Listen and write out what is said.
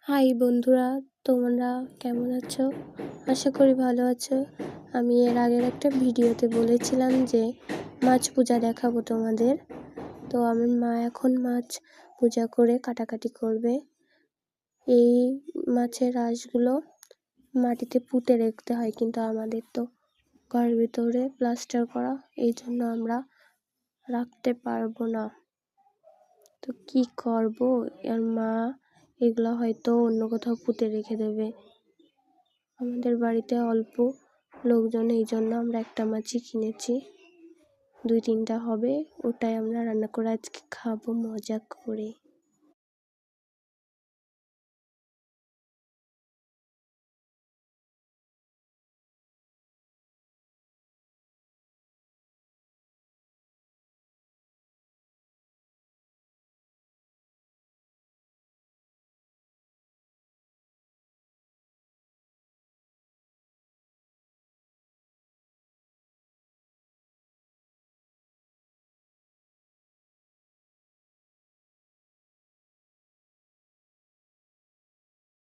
High বন্ধুরা, তোমরা কেমন আছো? আশা করি ভালো আছো। আমি এর আগের একটা ভিডিওতে বলেছিলাম যে মাছ পূজা দেখাবো তোমাদের। তো আমার মা এখন মাছ পূজা করে কাটাকাটি করবে। এই মাছের আঁশগুলো মাটিতে পুঁতে রাখতে হয়, কিন্তু আমাদের তো ঘরের ভিতরে প্লাস্টার করা, এই জন্য আমরা রাখতে পারবো না। তো কি করব? আর মা এগুলো হয়তো অন্য কোথাও পুঁতে রেখে দেবে। আমাদের বাড়িতে অল্প লোকজন, এই জন্য আমরা একটা মাছই কিনেছি, 2-3টা হবে, ওটাই আমরা রান্না করে আজকে খাবো মজা করে।